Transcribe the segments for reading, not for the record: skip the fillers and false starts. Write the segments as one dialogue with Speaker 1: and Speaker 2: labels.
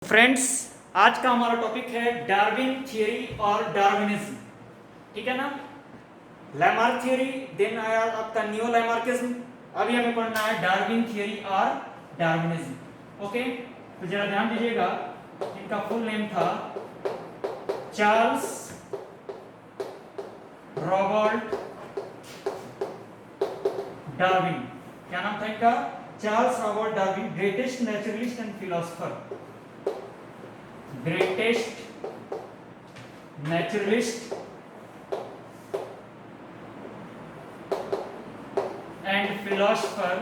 Speaker 1: Friends, आज का हमारा टॉपिक है डार्विन थियरी और डार्विनिज्म। ठीक है ना। लैमार्क थियरी, देन आया आपका नियो लैमार्किज्म। अभी हमें पढ़ना है डार्विन थियरी और डार्विनिज्म। ओके, तो जरा ध्यान दीजिएगा, इनका फुल नेम था चार्ल्स रॉबर्ट डार्विन। क्या नाम था इनका? Charles Robert Darwin, greatest naturalist and philosopher. Greatest naturalist and philosopher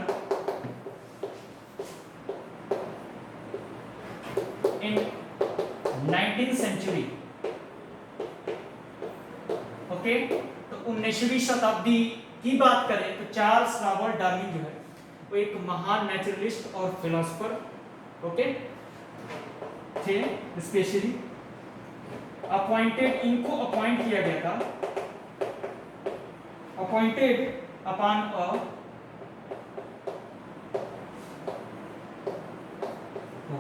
Speaker 1: in 19th century. Okay, तो 19वीं शताब्दी की बात करें तो चार्ल्स रॉबर्ट डार्विन जो है वो एक महान नेचुरलिस्ट और फिलोसोफर ओके थे। स्पेशली अपॉइंटेड, इनको अपॉइंट किया गया था, appointed upon a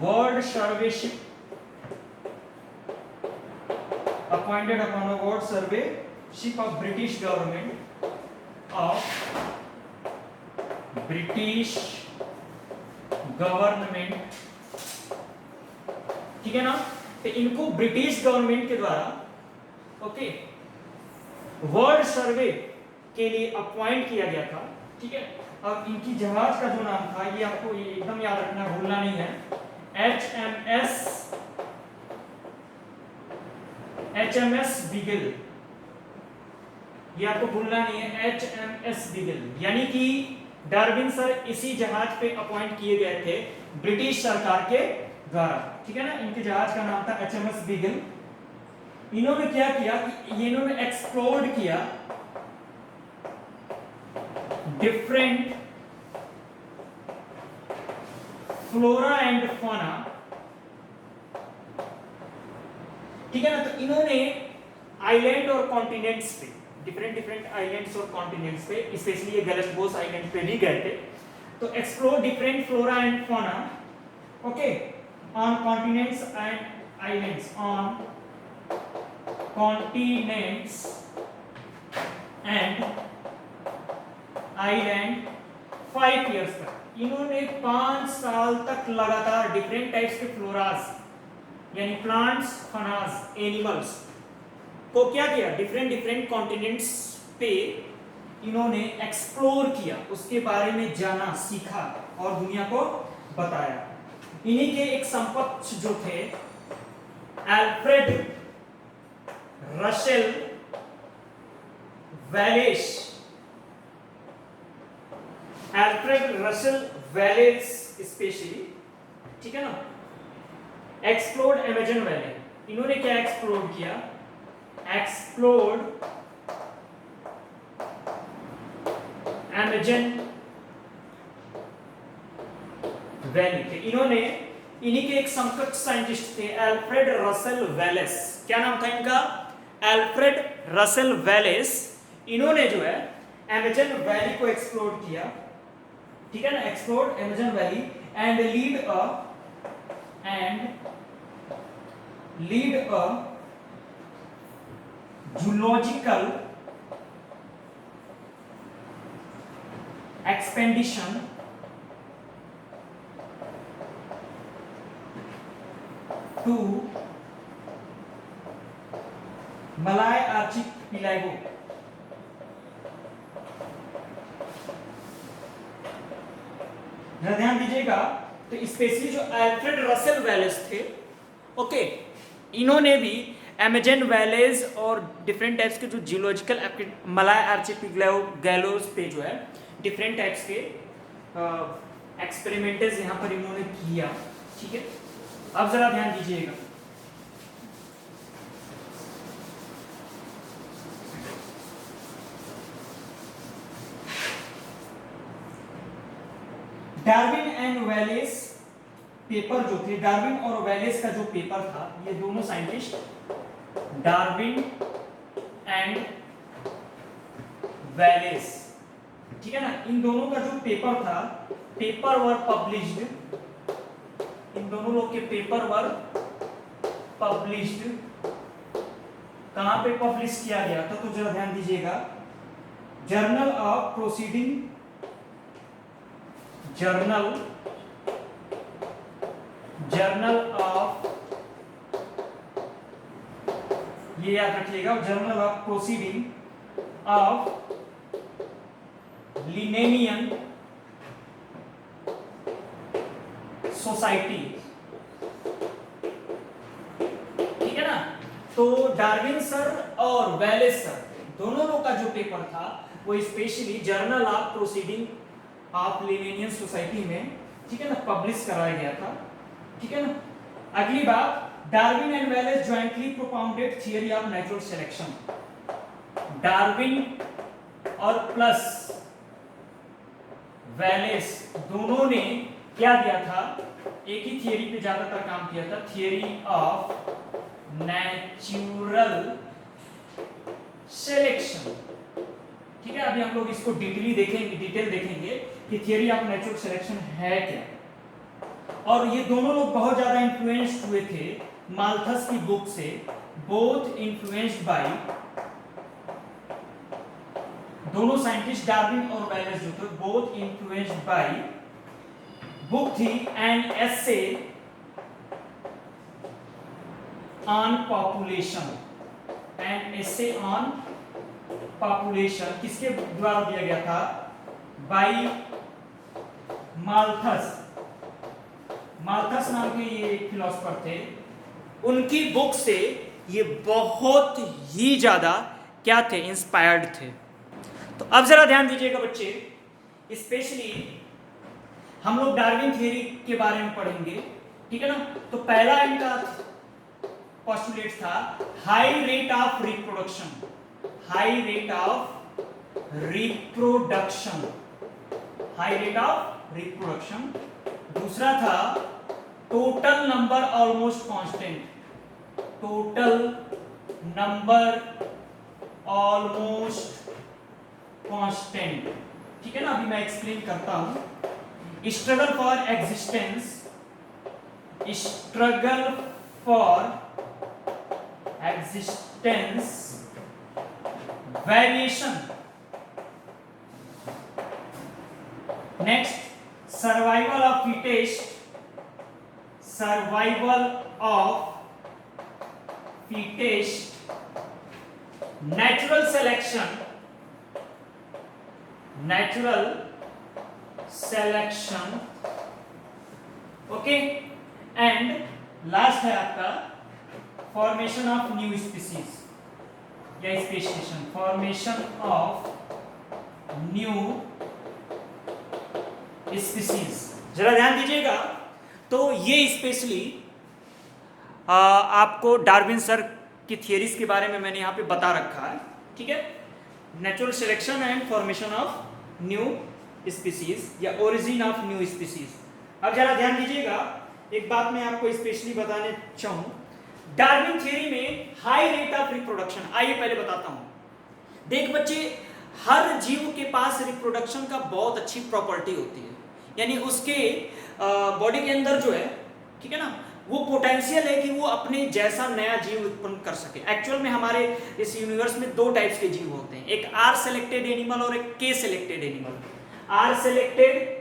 Speaker 1: world survey ship, appointed upon a world surveyship of British government, of British government। ठीक है ना। तो इनको ब्रिटिश गवर्नमेंट के द्वारा ओके वर्ल्ड सर्वे के लिए अपॉइंट किया गया था। ठीक है। अब इनकी जहाज का जो नाम था, ये आपको ये एकदम याद रखना, भूलना नहीं है, HMS बिगल। ये आपको भूलना नहीं है, HMS बिगल। यानी कि डार्विन सर इसी जहाज पे अपॉइंट किए गए थे ब्रिटिश सरकार के द्वारा। ठीक है ना। इनके जहाज का नाम था HMS बिगल। इन्होंने क्या किया कि इन्होंने एक्सप्लोर किया डिफरेंट फ्लोरा एंड फौना। ठीक है ना। तो इन्होंने आइलैंड और कॉन्टिनेंट्स पे, डिफरेंट आइलैंड्स और कॉन्टिनेंट्स पे, स्पेशली ये गैलापागोस आइलैंड पे भी गए थे, तो explore different flora and fauna okay on continents and islands, on continents and island 5 years तक। इन्होंने 5 साल तक लगातार डिफरेंट टाइप्स के फ्लोरास यानी प्लांट्स, फनास, एनिमल्स को क्या किया, डिफरेंट कॉन्टिनेंट्स पे इन्होंने एक्सप्लोर किया, उसके बारे में जाना, सीखा और दुनिया को बताया। इन्हीं के एक समकक्ष जो थे Alfred Russel Wallace. Alfred Russel Wallace specially, ठीक है ना, एक्सप्लोर्ड अमेजन वैली। इन्होंने क्या एक्सप्लोर किया? Explored Amazon valley. इन्होंने, इन्हीं के एक समकक्ष साइंटिस्ट थे अल्फ्रेड रसेल वेलेस। क्या नाम था इनका? Alfred Russel Wallace. इन्होंने जो है अमेजन वैली को एक्सप्लोर किया। ठीक है ना, explored Amazon valley and lead a zoological expedition to Malay Archipelago। ध्यान दीजिएगा, तो स्पेशली जो अल्फ्रेड रसेल वेलेस थे ओके इन्होंने भी अमेजन वैलीज और डिफरेंट टाइप्स के जो जियोलॉजिकल मलाय आर्चिपिएलागोस पे जो है डिफरेंट टाइप्स के एक्सपेरिमेंट्स यहाँ पर इन्होंने किया। ठीक है, अब जरा ध्यान दीजिएगा, डार्विन एंड वेलेस पेपर जो थे, डार्विन और वेलेस का जो पेपर था, ये दोनों साइंटिस्ट डार्विन एंड वेलेस, ठीक है ना, इन दोनों का जो पेपर था, पेपर वर पब्लिश्ड इन उन दोनों लोग के पेपर वर पब्लिश्ड। कहां पे पब्लिश किया गया था तो जरा ध्यान दीजिएगा, journal of proceeding, journal of, ये याद रखिएगा, journal of proceeding of Linnean society. ठीक है ना। तो डार्विन सर और वेलेस सर दोनों लोग का जो पेपर था वो specially journal of proceeding of Linnean society में, ठीक है ना, पब्लिश कराया गया था। ठीक है ना। अगली बात, Darwin and Wallace jointly propounded theory of natural selection. Darwin और प्लस वेलेस दोनों ने क्या दिया था, एक ही थियरी पे ज्यादातर काम किया था, थियरी ऑफ नेचुरल सिलेक्शन। ठीक है। अभी हम लोग इसको डिटेल देखेंगे कि थियरी ऑफ नेचुरल सिलेक्शन है क्या। और ये दोनों लोग बहुत ज्यादा इन्फ्लुएंस्ड हुए थे माल्थस की बुक से, बोथ इन्फ्लुएंस्ड बाय, दोनों साइंटिस्ट डार्विन और वेलेस जो थे बोथ इन्फ्लुएंस्ड बाय, बुक थी an essay on population, an essay on population. किसके द्वारा दिया गया था, बाय माल्थस। माल्थस नाम के ये फिलोसोफर थे, उनकी बुक से ये बहुत ही ज्यादा क्या थे, इंस्पायर्ड थे। तो अब जरा ध्यान दीजिएगा बच्चे, स्पेशली हम लोग डार्विन थ्योरी के बारे में पढ़ेंगे। ठीक है ना। तो पहला इनका पोस्टुलेट था high rate of reproduction, high rate of reproduction, high rate of reproduction. दूसरा था total number almost constant, total number almost constant. ठीक है ना। अभी मैं एक्सप्लेन करता हूं। Struggle for existence, struggle for existence, variation. Next survival of fittest, survival of fittest, natural selection, natural selection, okay. And last है आपका फॉर्मेशन ऑफ न्यू स्पीसीज या speciation, formation of new species. जरा ध्यान दीजिएगा। तो ये स्पेशली आपको Darwin sir की थियरीज के बारे में मैंने यहाँ पे बता रखा है। ठीक है। Natural selection and formation of new species या ओरिजिन ऑफ न्यू स्पीसीज। अब जरा ध्यान दीजिएगा, एक बात मैं आपको स्पेशली बताने चाहूँ, डार्विन थ्योरी में हाई रेट ऑफ रिप्रोडक्शन। आइए पहले बताता हूं। देख बच्चे, हर जीव के पास रिप्रोडक्शन का बहुत अच्छी प्रॉपर्टी होती है, यानी उसके बॉडी के अंदर जो है, ठीक है ना, वो पोटेंशियल है कि वो अपने जैसा नया जीव उत्पन्न कर सके। एक्चुअल में हमारे इस यूनिवर्स में दो टाइप्स के जीव होते हैं, एक आर सेलेक्टेड एनिमल और एक K selected animal. R selected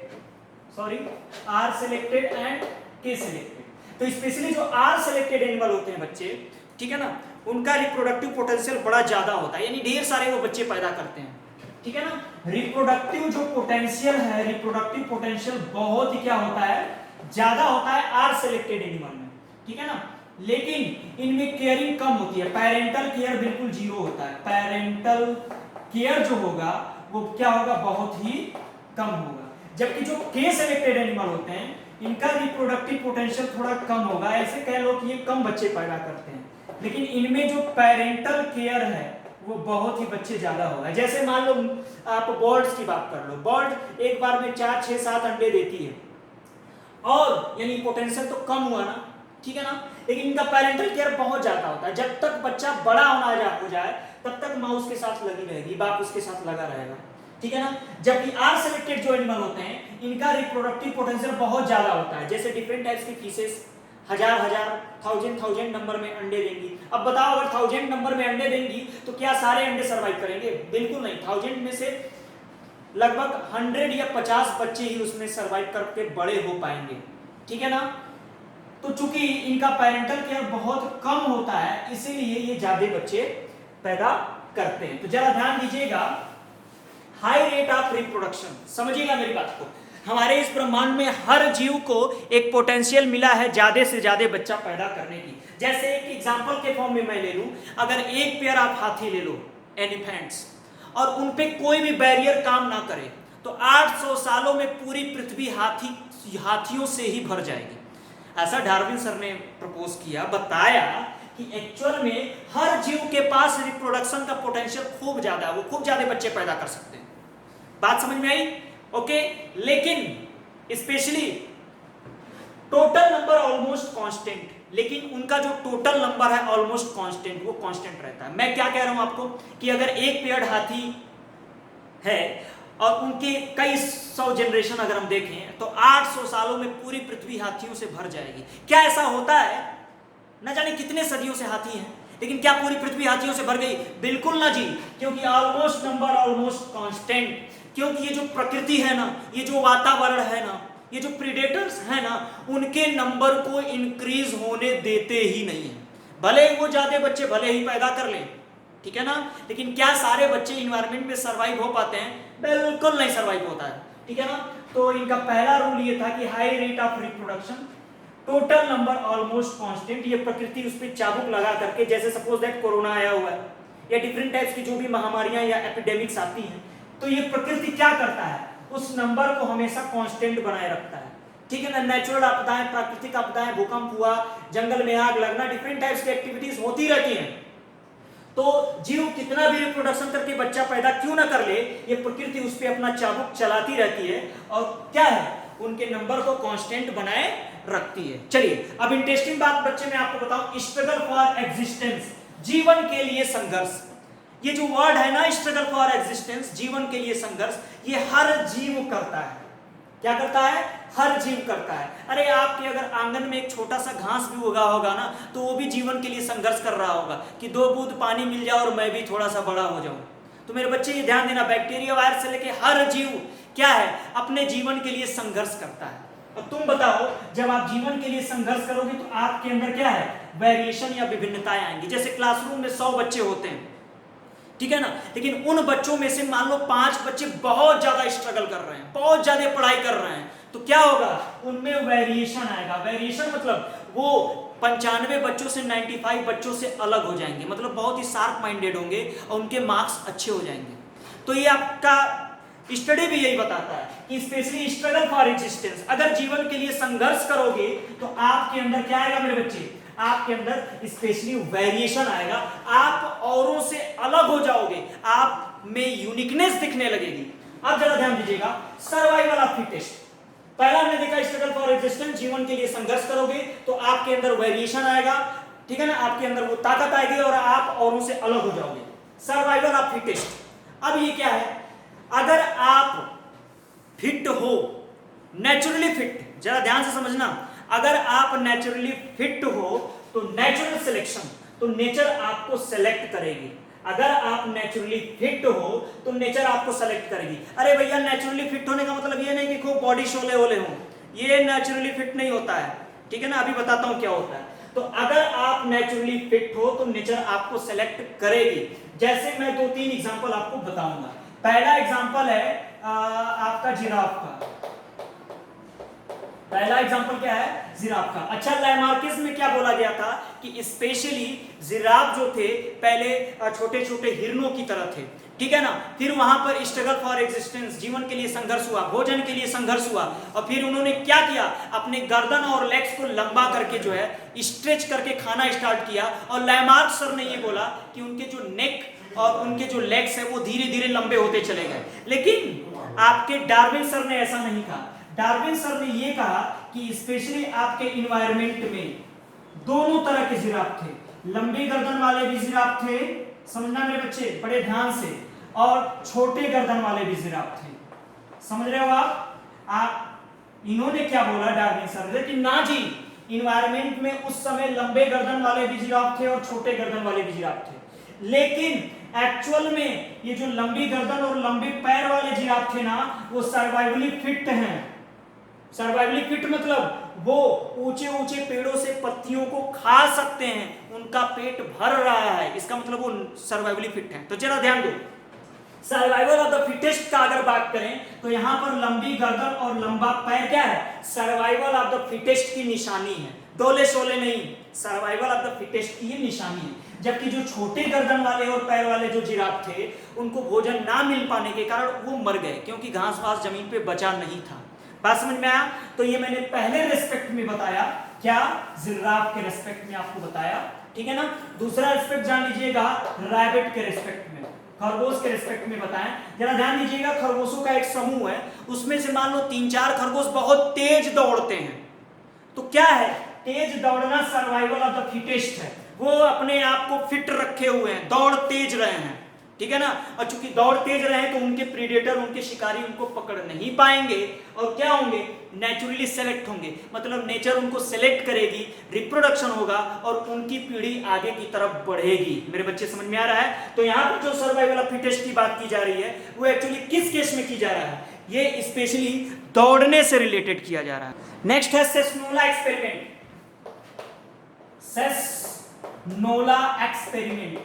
Speaker 1: and K selected. तो स्पेशली जो आर सेलेक्टेड एनिमल होते हैं बच्चे, ठीक है ना, उनका रिप्रोडक्टिव पोटेंशियल बड़ा ज्यादा होता है, यानी ढेर सारे वो बच्चे पैदा करते हैं। ठीक है ना। रिप्रोडक्टिव जो पोटेंशियल है, रिप्रोडक्टिव पोटेंशियल बहुत ही क्या होता है, ज्यादा होता है आर सेलेक्टेड एनिमल में। ठीक है ना। लेकिन इनमें केयरिंग कम होती है, पेरेंटल केयर बिल्कुल जीरो होता है। पेरेंटल केयर जो होगा वो क्या होगा, बहुत ही कम होगा। जबकि जो के सेलेक्टेड एनिमल होते हैं, इनका रिप्रोडक्टिव पोटेंशियल थोड़ा कम होगा। ऐसे कह लो कि ये कम बच्चे पैदा करते हैं, लेकिन इनमें जो पेरेंटल केयर है वो बहुत ही बच्चे ज्यादा होगा। जैसे मान लो आप बर्ड्स की बात कर लो, बर्ड एक बार में 4, 6, 7 अंडे देती है, और यानी पोटेंशियल तो कम हुआ ना, ठीक है ना, लेकिन इनका पेरेंटल केयर बहुत ज्यादा होता है। जब तक बच्चा बड़ा हो जाए तब तक माँ उसके साथ लगी रहेगी, बाप उसके साथ लगा रहेगा। ठीक है ना। जबकि आर सेलेक्टेड जो एनिमल होते हैं इनका रिप्रोडक्टिव पोटेंशियल बहुत ज्यादा होता है। जैसे डिफरेंट टाइप्स की फिशेस हजार थाउजेंड नंबर में अंडे देंगी। अब बताओ अगर 1000 नंबर में अंडे देंगी तो क्या सारे अंडे सरवाइव करेंगे? बिल्कुल नहीं। 1000 में से लगभग 100 या 50 बच्चे ही उसमें सरवाइव करके बड़े हो पाएंगे, ठीक है ना। तो चूंकि इनका पेरेंटल केयर बहुत कम होता है इसीलिए ये ज्यादा बच्चे पैदा करते हैं। तो जरा ध्यान दीजिएगा, हाई रेट ऑफ रिप्रोडक्शन, समझिएगा मेरी बात को। हमारे इस ब्रह्मांड में हर जीव को एक पोटेंशियल मिला है ज्यादा से ज्यादा बच्चा पैदा करने की। जैसे एक एग्जांपल के फॉर्म में मैं ले लूं, अगर एक पेयर आप हाथी ले लो, एलिफेंट्स, और उन पे कोई भी बैरियर काम ना करे तो 800 सालों में पूरी पृथ्वी हाथियों से ही भर जाएगी। ऐसा डार्विन सर ने प्रपोज किया, बताया कि एक्चुअल में हर जीव के पास रिप्रोडक्शन का पोटेंशियल खूब ज्यादा है, वो खूब ज्यादा बच्चे पैदा कर सकते हैं। बात समझ में आई? ओके। लेकिन specially total number almost constant, लेकिन उनका जो टोटल नंबर है ऑलमोस्ट कांस्टेंट, वो कांस्टेंट रहता है। मैं क्या कह रहा हूं आपको कि अगर एक पेयर्ड हाथी है और उनके कई 100 जनरेशन अगर हम देखें तो 800 सालों में पूरी पृथ्वी हाथियों से भर जाएगी। क्या ऐसा होता है? न जाने कितने सदियों से हाथी हैं, लेकिन क्या पूरी पृथ्वी हाथियों से भर गई? बिल्कुल ना जी, क्योंकि ऑलमोस्ट नंबर ऑलमोस्ट कांस्टेंट। क्योंकि ये जो प्रकृति है ना, ये जो वातावरण है ना, ये जो प्रीडेटर्स है ना, उनके नंबर को इंक्रीज होने देते ही नहीं है। भले वो ज्यादा बच्चे भले ही पैदा कर लें, ठीक है ना, लेकिन क्या सारे बच्चे इन्वायरमेंट में सरवाइव हो पाते हैं? बिल्कुल नहीं सरवाइव होता है, ठीक है ना। तो इनका पहला रूल ये था कि high rate of reproduction, total number almost constant. ये प्रकृति उस पर चाबुक लगा करके, जैसे सपोज दैट कोरोना आया हुआ है या डिफरेंट टाइप्स की जो भी महामारियां या एपिडेमिक्स आती हैं, तो ये प्रकृति क्या करता है? उस नंबर को हमेशा कांस्टेंट बनाए रखता है, ठीक है ना। नेचुरल आपदाएं, प्राकृतिक आपदाएं, भूकंप हुआ, जंगल में आग लगना, डिफरेंट टाइप्स की एक्टिविटीज होती रहती हैं। तो जीव कितना भी रिप्रोडक्शन करके बच्चा पैदा क्यों ना कर ले, ये प्रकृति उस पर अपना चाबुक चलाती रहती है और क्या है, उनके नंबर को कांस्टेंट बनाए रखती है। चलिए अब इंटरेस्टिंग बात बच्चे मैं आपको बताऊं, स्ट्रगल फॉर एग्जिस्टेंस, जीवन के लिए संघर्ष। ये जो वर्ड है ना, स्ट्रगल फॉर एग्जिस्टेंस, जीवन के लिए संघर्ष, ये हर जीव करता है। क्या करता है? हर जीव करता है। अरे आपके अगर आंगन में एक छोटा सा घास भी उगा होगा ना, तो वो भी जीवन के लिए संघर्ष कर रहा होगा कि 2 बूंद पानी मिल जाए और मैं भी थोड़ा सा बड़ा हो जाऊं। तो मेरे बच्चे ये ध्यान देना, बैक्टीरिया वायरस से लेके हर जीव क्या है, अपने जीवन के लिए संघर्ष करता है। और तुम बताओ, जब आप जीवन के लिए संघर्ष करोगे तो आपके अंदर क्या है, वेरिएशन या विभिन्नताएं आएंगी। जैसे क्लासरूम में 100 बच्चे होते हैं, ठीक है ना, लेकिन उन बच्चों में से मान लो 5 बच्चे बहुत ज्यादा स्ट्रगल कर रहे हैं, बहुत ज्यादा पढ़ाई कर रहे हैं, तो क्या होगा, उनमें वेरिएशन आएगा। वेरिएशन मतलब वो 95 बच्चों से 95 बच्चों से अलग हो जाएंगे, मतलब बहुत ही शार्प माइंडेड होंगे और उनके मार्क्स अच्छे हो जाएंगे। तो ये आपका स्टडी भी यही बताता है कि स्पेशली स्ट्रगल फॉर एग्जिस्टेंस, अगर जीवन के लिए संघर्ष करोगे तो आपके अंदर क्या आएगा मेरे बच्चे, आपके अंदर स्पेशली वेरिएशन आएगा, आप औरों से अलग हो जाओगे, आप में यूनिकनेस दिखने लगेगी। अब जरा ध्यान दीजिएगा, सर्वाइवल ऑफ फिटेस्ट। पहला हमने देखा स्ट्रगल फॉर एग्जिस्टेंस, जीवन के लिए संघर्ष करोगे तो आपके अंदर वेरिएशन आएगा, ठीक है ना, आपके अंदर वो ताकत आएगी और आप औरों से अलग हो जाओगे। Survival of fittest. अब ये क्या है, अगर आप फिट हो, नेचुरली फिट, जरा ध्यान से समझना, अगर आप नेचुरली फिट हो तो नेचुरल सिलेक्शन, तो नेचर आपको सेलेक्ट करेगी। अगर आप नेचुरली फिट हो तो नेचर आपको सेलेक्ट करेगी। अरे भैया, नेचुरली फिट होने का मतलब ये नहीं कि खूब बॉडी शोले होले हो, ये नेचुरली फिट नहीं होता है, ठीक है ना, अभी बताता हूं क्या होता है। तो अगर आप नेचुरली फिट हो तो नेचर आपको सेलेक्ट करेगी। जैसे मैं 2-3 एग्जांपल आपको बताऊंगा। पहला एग्जांपल है आपका जिराफ का। पहला एग्जांपल क्या है, जिराफ का। अच्छा, लैमार्किस में क्या बोला गया था कि स्पेशली जिराफ जो थे पहले छोटे छोटे हिरणों की तरह थे, ठीक है ना, फिर वहां पर स्ट्रगल फॉर एग्जिस्टेंस, जीवन के लिए संघर्ष हुआ, भोजन के लिए संघर्ष हुआ, और फिर उन्होंने क्या किया, अपने गर्दन और लेग्स को लंबा करके जो है स्ट्रेच करके खाना स्टार्ट किया। और लैमार्क सर ने ये बोला कि उनके जो नेक और उनके जो लेग्स है वो धीरे धीरे लंबे होते चले गए। लेकिन आपके डार्विन सर ने ऐसा नहीं कहा। डार्विन सर ने ये कहा कि स्पेशली आपके इन्वायरमेंट में दोनों तरह के जिराफ थे, लंबी गर्दन वाले भी जिराफ थे, समझना मेरे बच्चे बड़े ध्यान से, और छोटे गर्दन वाले भी जिराफ थे। समझ रहे हो आप इन्होंने क्या बोला डार्विन सर ने कि ना जी, इन्वायरमेंट में उस समय लंबे गर्दन वाले भी जिराफ थे और छोटे गर्दन वाले भी जिराफ थे, लेकिन एक्चुअल में ये जो लंबी गर्दन और लंबे पैर वाले जिराफ थे ना, वो सर्वाइवली फिट हैं। सर्वाइवली फिट मतलब वो ऊंचे ऊंचे पेड़ों से पत्तियों को खा सकते हैं, उनका पेट भर रहा है, इसका मतलब वो सर्वाइवली फिट हैं। तो जरा ध्यान दो, सर्वाइवल ऑफ द फिटेस्ट का अगर बात करें तो यहां पर लंबी गर्दन और लंबा पैर क्या है, सर्वाइवल ऑफ द फिटेस्ट की निशानी है, डोले शोले नहीं, सर्वाइवल ऑफ द फिटेस्ट की ये निशानी है। जबकि जो छोटे गर्दन वाले और पैर वाले जो जिराफ थे, उनको भोजन ना मिल पाने के कारण वो मर गए, क्योंकि घास वास जमीन पे बचा नहीं था। बात समझ में आया? तो ये मैंने पहले रेस्पेक्ट में बताया, क्या जिराफ के रेस्पेक्ट में आपको बताया, ठीक है ना। दूसरा रेस्पेक्ट जान लीजिएगा रैबिट के रेस्पेक्ट में, खरगोश के रेस्पेक्ट में बताएं। जरा ध्यान दीजिएगा, खरगोशों का एक समूह है, उसमें से मान लो 3-4 खरगोश बहुत तेज दौड़ते हैं। तो क्या है, तेज दौड़ना सर्वाइवल ऑफ द फिटेस्ट है, वो अपने आप को फिट रखे हुए हैं, दौड़ तेज रहे हैं, ठीक है ना। और चूंकि दौड़ तेज रहे तो उनके प्रीडेटर, उनके शिकारी उनको पकड़ नहीं पाएंगे और क्या होंगे, नेचुरली सेलेक्ट होंगे, मतलब नेचर उनको सेलेक्ट करेगी, रिप्रोडक्शन होगा और उनकी पीढ़ी आगे की तरफ बढ़ेगी। मेरे बच्चे समझ में आ रहा है? तो यहाँ पर जो सर्वाइवल ऑफ फिटेस्ट की बात की जा रही है वो एक्चुअली किस केस में की जा रहा है, ये स्पेशली दौड़ने से रिलेटेड किया जा रहा है। नेक्स्ट है सेस्नोला एक्सपेरिमेंट। सेस्नोला एक्सपेरिमेंट,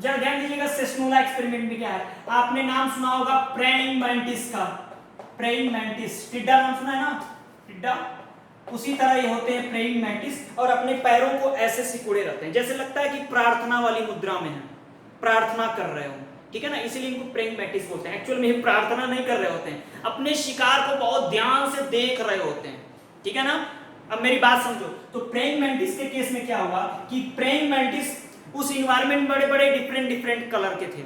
Speaker 1: जरा ध्यान दीजिएगा, सेस्नोला एक्सपेरिमेंट में क्या है, आपने नाम सुना होगा प्रेइंग मैंटिस का, प्रेइंग मैंटिस, टिड्डा नाम सुना है ना, टिड्डा, उसी तरह ये होते हैं प्रेइंग मैंटिस, और अपने पैरों को ऐसे सिकुड़े रहते हैं, जैसे लगता है कि प्रार्थना वाली मुद्रा में है, प्रार्थना कर रहे हो, ठीक है ना, इसीलिए इनको प्रेइंग मैंटिस बोलते हैं। एक्चुअल में ये प्रार्थना नहीं कर रहे होते हैं, अपने शिकार को बहुत ध्यान से देख रहे होते हैं, ठीक है ना। अब मेरी बात समझो, तो प्रेइंग मैंटिस के केस में क्या हुआ कि प्रेइंग मैंटिस उस इन्वायरमेंट में बड़े बड़े डिफरेंट कलर के थे,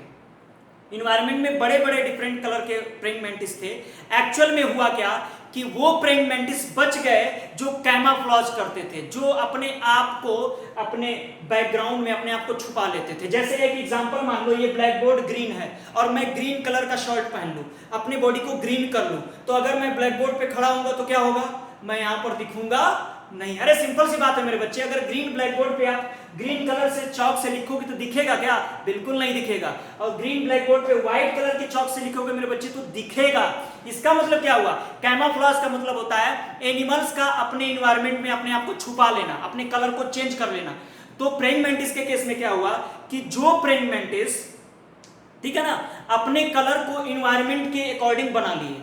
Speaker 1: इन्वायरमेंट में बड़े बड़े डिफरेंट कलर के प्रेइंग मैंटिस थे। एक्चुअल में हुआ क्या कि वो प्रेइंग मैंटिस बच गए जो कैमोफ्लेज करते थे, जो अपने आप को अपने बैकग्राउंड में अपने आप को छुपा लेते थे। जैसे एक एग्जांपल मान लो, ये ब्लैक बोर्ड ग्रीन है और मैं ग्रीन कलर का शर्ट पहन लूं, अपने बॉडी को ग्रीन कर लूं, तो अगर मैं ब्लैक बोर्ड पे खड़ा होऊंगा तो क्या होगा, मैं यहां पर दिखूंगा नहीं। अरे सिंपल सी बात है मेरे बच्चे, अगर ग्रीन ब्लैक बोर्ड पे आप ग्रीन कलर से चौक से लिखोगे तो दिखेगा क्या, बिल्कुल नहीं दिखेगा। और ग्रीन ब्लैक बोर्ड पे व्हाइट कलर के चौक से लिखोगे मेरे बच्चे तो दिखेगा। इसका मतलब क्या हुआ, कैमोफ्लेज का मतलब होता है एनिमल्स का अपने इन्वायरमेंट में अपने आप को छुपा लेना, अपने कलर को चेंज कर लेना। तो प्रेइंग मैंटिस के केस में क्या हुआ कि जो प्रेइंग मैंटिस, ठीक है ना, अपने कलर को इन्वायरमेंट के अकॉर्डिंग बना लिए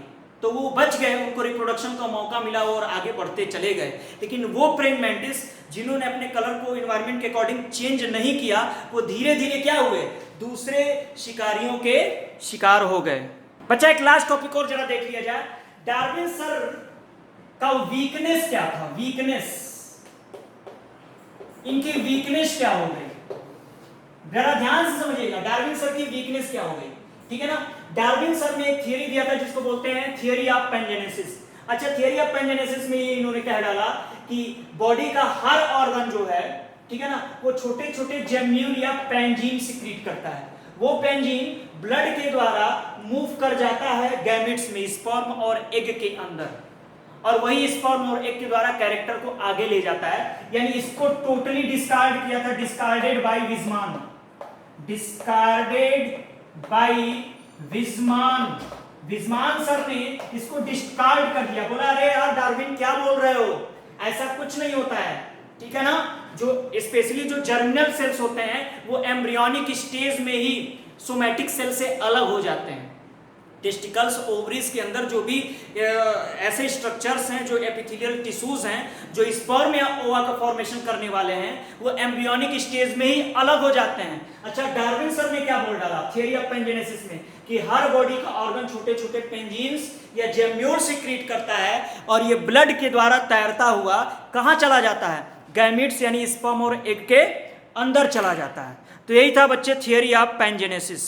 Speaker 1: तो वो बच गए, उनको रिप्रोडक्शन का मौका मिला और आगे बढ़ते चले गए। लेकिन वो प्रेइंग मैंटिस जिन्होंने अपने कलर को एनवायरनमेंट के अकॉर्डिंग चेंज नहीं किया, वो धीरे धीरे क्या हुए, दूसरे शिकारियों के शिकार हो गए। बच्चा एक लास्ट टॉपिक और जरा देख लिया जाए, डार्विन सर का वीकनेस क्या था, वीकनेस, इनकी वीकनेस क्या हो गई, जरा ध्यान से समझिएगा, डार्विन सर की वीकनेस क्या हो गई, ठीक है ना। डार्विन सर ने एक थियरी दिया था जिसको बोलते हैं थियरी ऑफ पैंजेनेसिस। अच्छा, थियरी ऑफ पैंजेनेसिस में ये इन्होंने कह डाला कि बॉडी का हर ऑर्गन जो है, ठीक है ना, वो छोटे छोटे जेम्यूल या पेंजीन सिक्रीट करता है। वो पेंजीन ब्लड के द्वारा मूव कर जाता है गैमेट्स में, स्पर्म और एग के अंदर, और वही स्पर्म और एग के द्वारा कैरेक्टर को आगे ले जाता है। यानी इसको टोटली डिस्कार्ड किया था, discarded by Weismann, discarded by Weismann, Weismann sir ने इसको डिस्कार्ड कर दिया, बोला अरे यार डार्विन क्या बोल रहे हो, ऐसा कुछ नहीं होता है, ठीक है ना। जो स्पेशली जो जर्मिनल सेल्स होते हैं वो एम्ब्रियोनिक स्टेज में ही सोमैटिक सेल से अलग हो जाते हैं। टेस्टिकल्स, ओवरीज के अंदर जो भी ऐसे स्ट्रक्चर्स हैं, जो एपिथेलियल टिश्यूज हैं, जो स्पर्म या ओवा का फॉर्मेशन करने वाले हैं, वो एम्ब्रियोनिक स्टेज में ही अलग हो जाते हैं। अच्छा, डार्विन सर ने क्या बोल डाला थियरी ऑफ पेंजेनेसिस में कि हर बॉडी का ऑर्गन छोटे छोटे पेंजीन्स या जेम्यूल सिक्रीट करता है, और ये ब्लड के द्वारा तैरता हुआ कहाँ चला जाता है, गैमीट्स यानी स्पर्म और एग के अंदर चला जाता है। तो यही था बच्चे थियरी ऑफ पेंजेनेसिस।